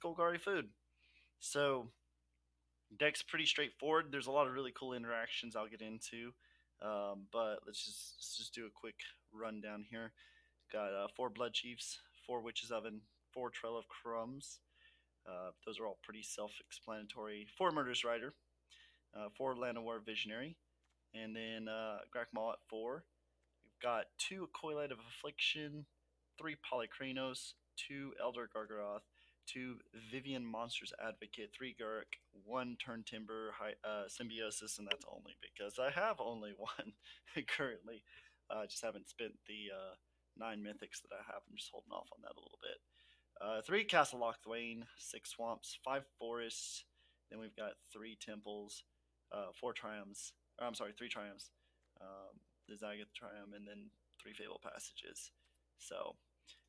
Golgari food. So deck's pretty straightforward. There's a lot of really cool interactions I'll get into, but let's just do a quick rundown here. Got 4 Blood Chiefs, 4 Witches Oven, 4 Trail of Crumbs. Those are all pretty self-explanatory. 4 Murderous Rider, 4 Land of War Visionary, and then Grakmaw at 4. We've got 2 Coilite of Affliction, 3 Polykranos, 2 Elder Gargaroth, 2 Vivian Monsters Advocate, 3 Gurk, 1 Turn Timber Symbiosis, and that's only because I have only one currently. I just haven't spent the 9 mythics that I have. I'm just holding off on that a little bit. 3 Castle Lochthwain, 6 Swamps, 5 Forests. Then we've got 3 Temples, 4 Triumphs. Or I'm sorry, 3 Triumphs. The Zagoth Triumph, and then 3 Fable Passages. So,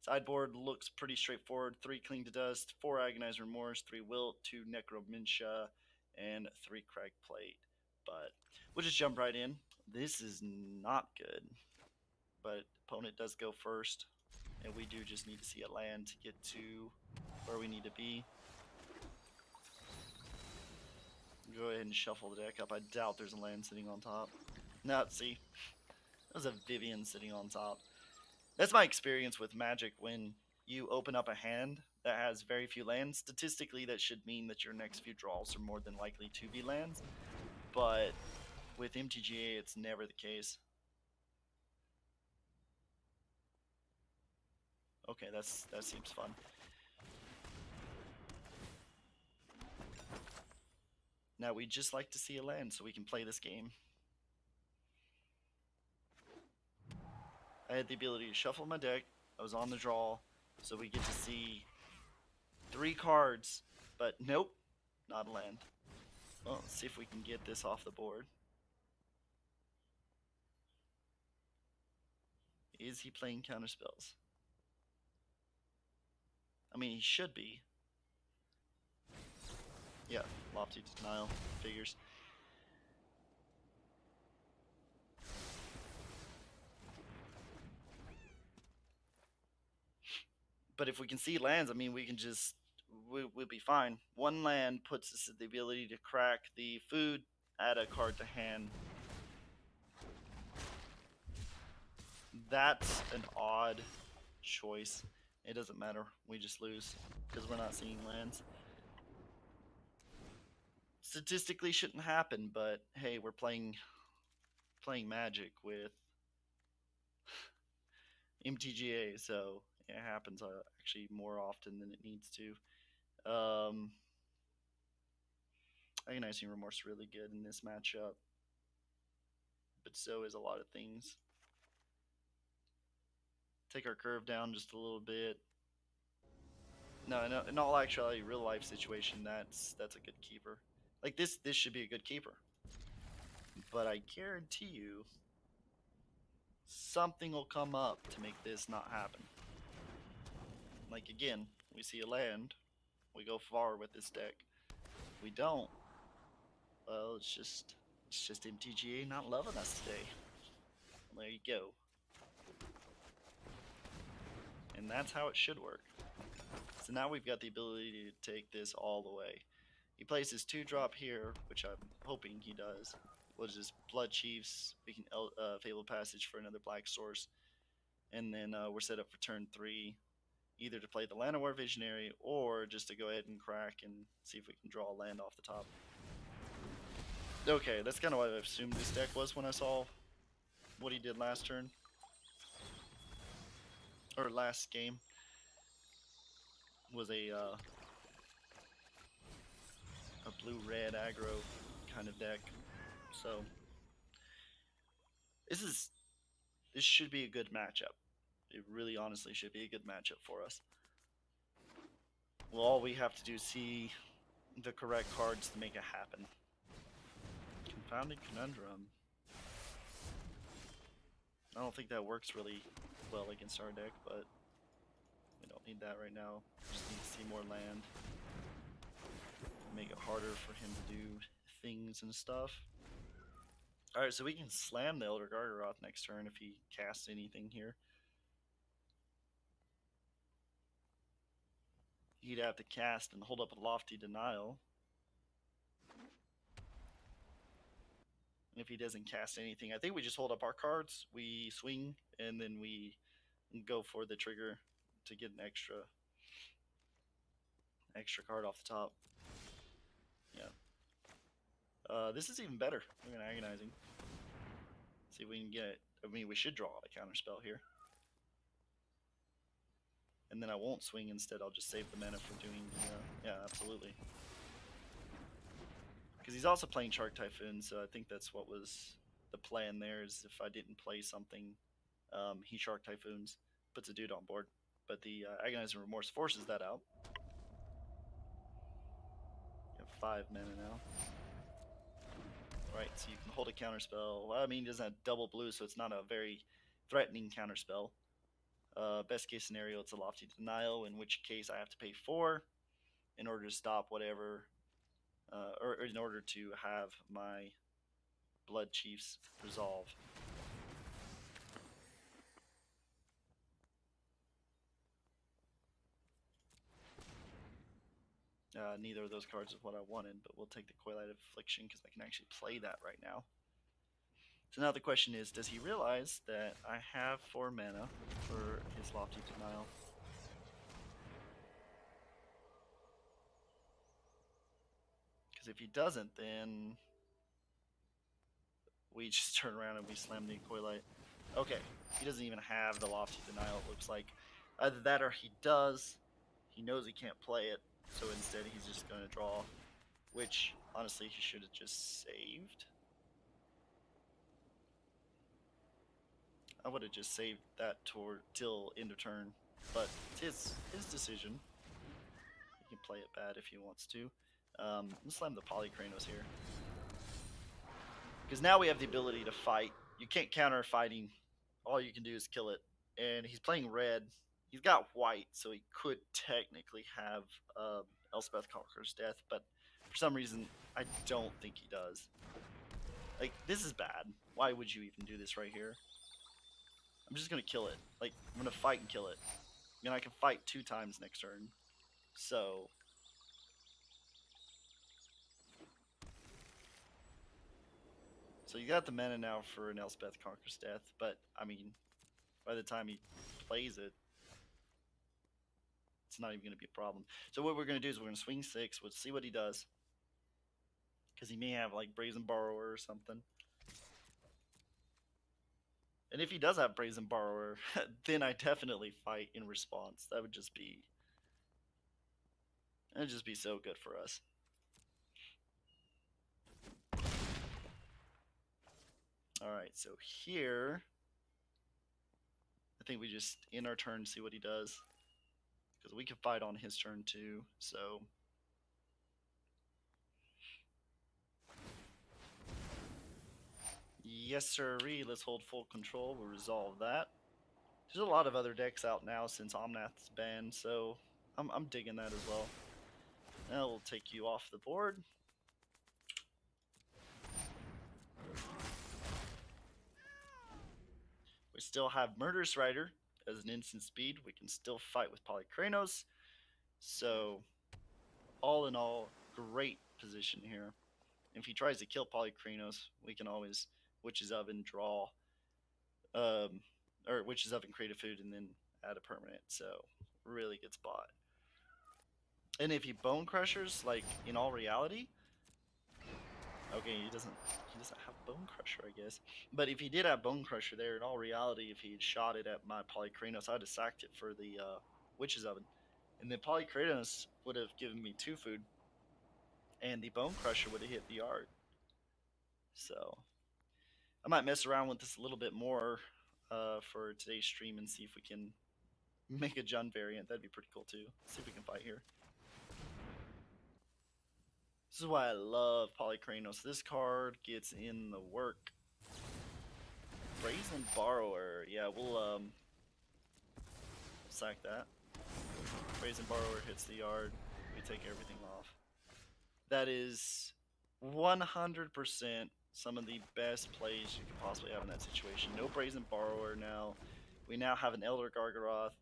sideboard looks pretty straightforward. 3 Cling to Dust, 4 Agonized Remorse, 3 Wilt, 2 Necromincia, and 3 Crag Plate. But we'll just jump right in. This is not good, but opponent does go first, and we do just need to see a land to get to where we need to be. Go ahead and shuffle the deck up. I doubt there's a land sitting on top. No, see, there's a Vivian sitting on top. That's my experience with Magic. When you open up a hand that has very few lands, statistically that should mean that your next few draws are more than likely to be lands. But with MTGA, it's never the case. Okay, that seems fun. Now we'd just like to see a land so we can play this game. I had the ability to shuffle my deck. I was on the draw, so we get to see 3 cards, but nope, not a land. Well, let's see if we can get this off the board. Is he playing counterspells? I mean, he should be. Yeah, Lofty Denial, figures. But if we can see lands, I mean, we can just, we'll be fine. 1 land puts us the ability to crack the food, add a card to hand. That's an odd choice. It doesn't matter. We just lose because we're not seeing lands. Statistically shouldn't happen, but hey, we're playing Magic with MTGA, so it happens actually more often than it needs to. Agonizing Remorse is really good in this matchup, but so is a lot of things. Take our curve down just a little bit. No, in all actuality, real life situation, that's a good keeper. Like this should be a good keeper. But I guarantee you, something will come up to make this not happen. Like again, we see a land, we go far with this deck. If we don't, well, it's just MTGA not loving us today. There you go. And that's how it should work. So now we've got the ability to take this all the way. He plays his 2-drop here, which I'm hoping he does. We'll just Blood Chiefs. We can Fable Passage for another black source. And then we're set up for turn 3, either to play the Land of War Visionary or just to go ahead and crack and see if we can draw a land off the top. Okay, that's kind of what I assumed this deck was when I saw what he did last turn. Or last game. Was a blue-red aggro kind of deck. So this should be a good matchup. It really honestly should be a good matchup for us. Well, all we have to do is see the correct cards to make it happen. Confounded Conundrum. I don't think that works really well against our deck, but we don't need that right now. We just need to see more land. Make it harder for him to do things and stuff. Alright, so we can slam the Elder Gargaroth next turn if he casts anything here. he'd have to cast and hold up a Lofty Denial. And if he doesn't cast anything, I think we just hold up our cards, we swing, and then we go for the trigger to get an extra card off the top. Yeah. This is even better. We're gonna Agonizing. See if we can get. I mean, we should draw a counterspell here. And then I won't swing instead. I'll just save the mana for doing the. Yeah, absolutely. Because he's also playing Shark Typhoon, so I think that's what was the plan there. Is if I didn't play something, he Shark Typhoons, puts a dude on board. But the Agonizing Remorse forces that out. You have 5 mana now. Right, so you can hold a counterspell. Well, I mean, he doesn't have double blue, so it's not a very threatening counterspell. Best case scenario, it's a Lofty Denial, in which case I have to pay 4 in order to stop whatever, or in order to have my Blood Chiefs resolve. Neither of those cards is what I wanted, but we'll take the Coilite Affliction because I can actually play that right now. So now the question is, does he realize that I have 4 mana for his Lofty Denial? Because if he doesn't, then we just turn around and we slam the Coilite. Okay, he doesn't even have the Lofty Denial, it looks like. Either that or he does. He knows he can't play it, so instead he's just going to draw, which honestly he should have just saved. I would have just saved that till end of turn, but it's his decision. He can play it bad if he wants to. Let's slam the Polykranos here. Because now we have the ability to fight. You can't counter fighting. All you can do is kill it. And he's playing red. He's got white, so he could technically have Elspeth Conqueror's Death, but for some reason, I don't think he does. Like, this is bad. Why would you even do this right here? I'm just going to kill it. Like, I'm going to fight and kill it. I mean, I can fight 2 times next turn. So... So you got the mana now for an Elspeth Conqueror's Death, but, I mean, by the time he plays it, it's not even going to be a problem. So what we're going to do is we're going to swing 6. We'll see what he does. Because he may have, like, Brazen Borrower or something. And if he does have Brazen Borrower, then I definitely fight in response. That would just be... That'd just be so good for us. Alright, so here... I think we just end our turn, see what he does. Because we can fight on his turn too, so... Yes, sirree, let's hold full control, we'll resolve that. There's a lot of other decks out now since Omnath's banned, so I'm digging that as well. Now we'll take you off the board. We still have Murderous Rider as an instant speed. We can still fight with Polykranos. So, all in all, great position here. If he tries to kill Polykranos, we can always Witch's Oven draw, or Witch's Oven create a food and then add a permanent. So, really good spot. And if he Bone Crushers, like in all reality, okay, he doesn't have Bone Crusher, I guess. But if he did have Bone Crusher there, in all reality, if he had shot it at my Polykranos, I'd have sacked it for the Witch's Oven. And then Polykranos would have given me 2 food. And the Bone Crusher would have hit the yard. So, I might mess around with this a little bit more for today's stream and see if we can make a Jund variant. That'd be pretty cool too. See if we can fight here. This is why I love Polykranos. This card gets in the work. Brazen Borrower. Yeah, we'll sack that. Brazen Borrower hits the yard. We take everything off. That is 100% some of the best plays you could possibly have in that situation. No Brazen Borrower now. We now have an Elder Gargaroth.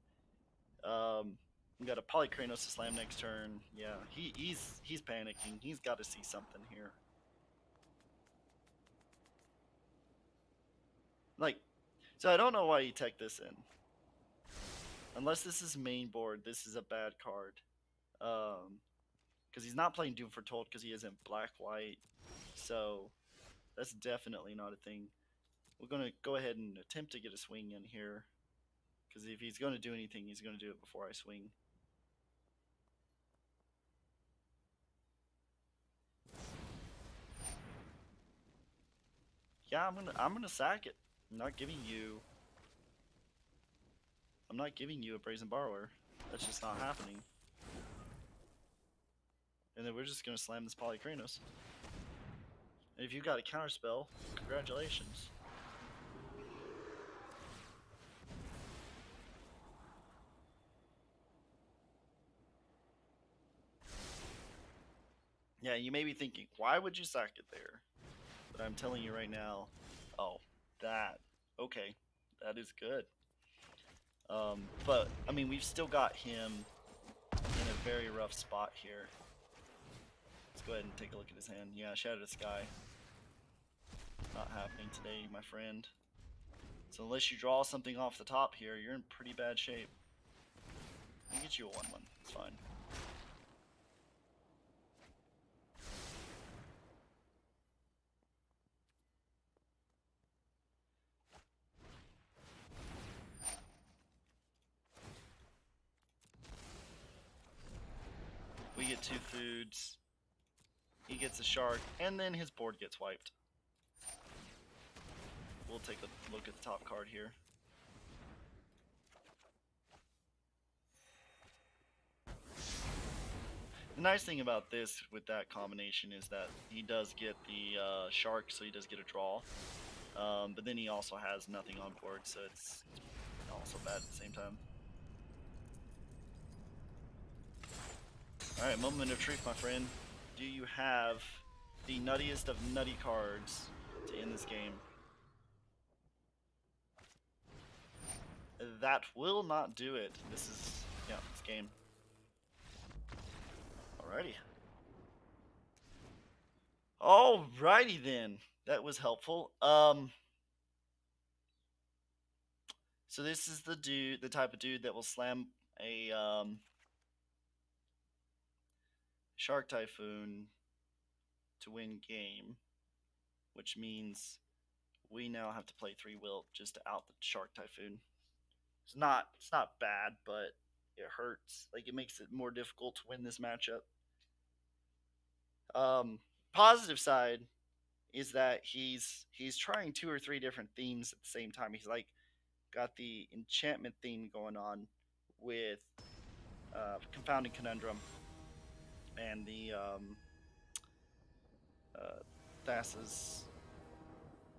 We got a Polykranos to slam next turn. Yeah, he's panicking. He's got to see something here. Like, so I don't know why he teched this in. Unless this is main board, this is a bad card. Because he's not playing Doom Foretold because he isn't black-white. So that's definitely not a thing. We're going to go ahead and attempt to get a swing in here. Because if he's going to do anything, he's going to do it before I swing. Yeah, I'm gonna sack it. I'm not giving you a Brazen Borrower. That's just not happening. And then we're just gonna slam this Polykranos. And if you got a counterspell, congratulations. Yeah, you may be thinking, why would you sack it there? But I'm telling you right now, oh, okay, that is good. But, I mean, we've still got him in a very rough spot here. Let's go ahead and take a look at his hand. Yeah, Shattered Sky. Not happening today, my friend. So unless you draw something off the top here, you're in pretty bad shape. I'll get you a 1-1. It's fine. We get 2 foods. He gets a shark, and then his board gets wiped. We'll take a look at the top card here. The nice thing about this with that combination is that he does get the shark, so he does get a draw. But then he also has nothing on board, so it's also bad at the same time. Alright, moment of truth, my friend. Do you have the nuttiest of nutty cards to end this game? That will not do it. This is, yeah, it's game. Alrighty. Alrighty then. That was helpful. So this is the type of dude that will slam a Shark Typhoon to win game, which means we now have to play 3 Wilt just to out the Shark Typhoon. It's not bad, but it hurts. Like, it makes it more difficult to win this matchup. Positive side is that he's trying 2 or 3 different themes at the same time. He's like got the enchantment theme going on with Confounding Conundrum and the Thassa's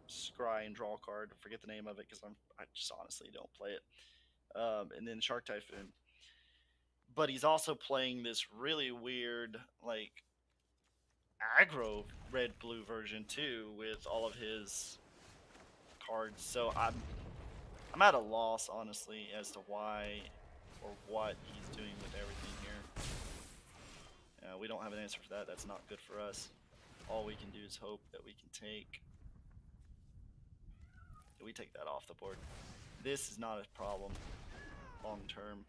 Scry and Draw card. I forget the name of it because I just honestly don't play it. And then Shark Typhoon. But he's also playing this really weird, like, aggro red-blue version too with all of his cards. So I'm at a loss, honestly, as to why or what he's doing with everything here. We don't have an answer for that. That's not good for us. All we can do is hope that we can take that off the board. This is not a problem long term.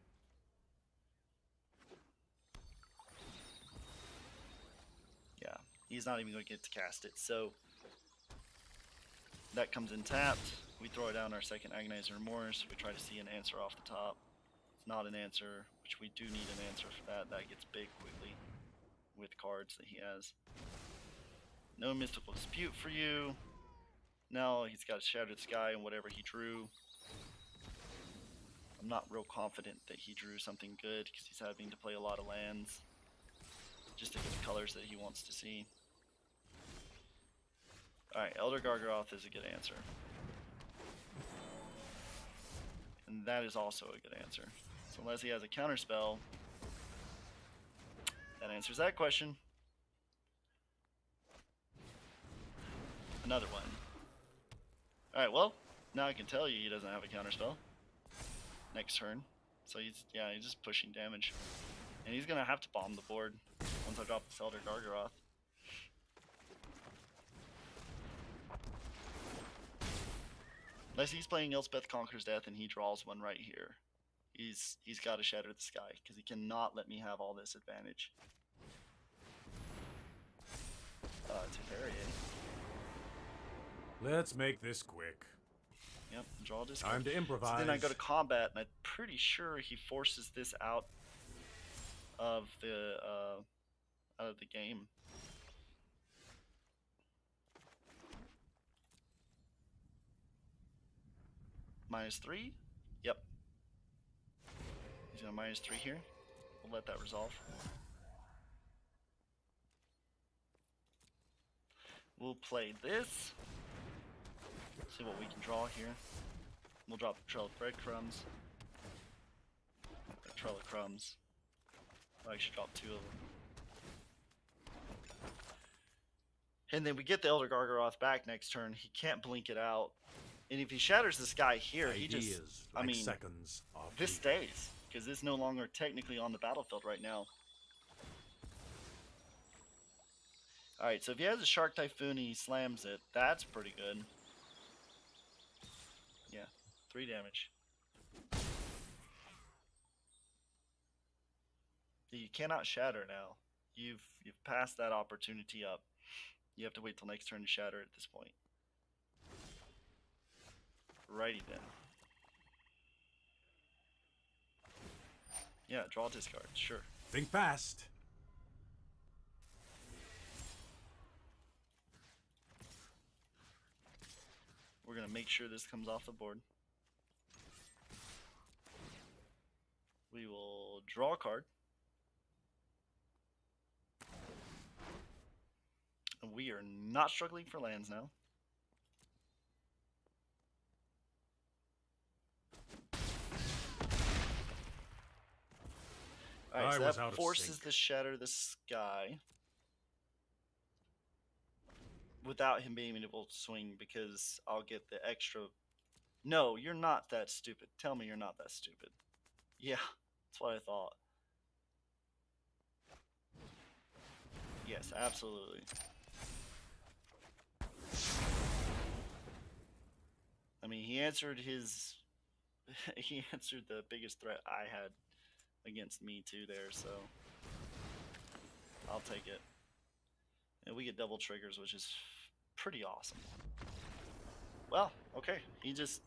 Yeah, he's not even going to get to cast it. So that comes in tapped. We throw down our second Agonizer Remorse. We try to see an answer off the top. It's not an answer, which we do need an answer for that. That gets big quickly with cards that he has. No Mystical Dispute for you. No, he's got Shattered Sky and whatever he drew. I'm not real confident that he drew something good because he's having to play a lot of lands just to get the colors that he wants to see. Alright, Elder Gargaroth is a good answer. And that is also a good answer. So unless he has a counterspell, that answers that question. Another one. Alright, well, now I can tell you he doesn't have a counterspell. Next turn. So he's just pushing damage. And he's gonna have to bomb the board once I drop this Elder Gargaroth. Unless he's playing Elspeth Conquers Death and he draws one right here. He's got to Shatter the Sky, because he cannot let me have all this advantage. Teferi. Let's make this quick. Yep, draw discard. Time to improvise. So then I go to combat, and I'm pretty sure he forces this out of the game. -3? Yep. He's gonna -3 here. We'll let that resolve. We'll play this. See what we can draw here. We'll drop a Trail of Breadcrumbs. A Trail of Crumbs. I'll actually drop 2 of them. And then we get the Elder Gargaroth back next turn. He can't blink it out. And if he shatters this guy here, he just... I mean, seconds this stays. Because it's no longer technically on the battlefield right now. Alright, so if he has a Shark Typhoon and he slams it, that's pretty good. Yeah, 3 damage. You cannot shatter now. You've passed that opportunity up. You have to wait till next turn to shatter at this point. Righty then. Yeah, draw discard, sure. Think fast. We're gonna make sure this comes off the board. We will draw a card. And we are not struggling for lands now. Alright, so that forces the Shatter the Sky. Without him being able to swing, because I'll get the extra... No, you're not that stupid. Tell me you're not that stupid. Yeah, that's what I thought. Yes, absolutely. I mean, he answered his... he answered the biggest threat I had against me too there, so... I'll take it. And we get double triggers, which is pretty awesome. Well, okay. He just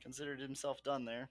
considered himself done there.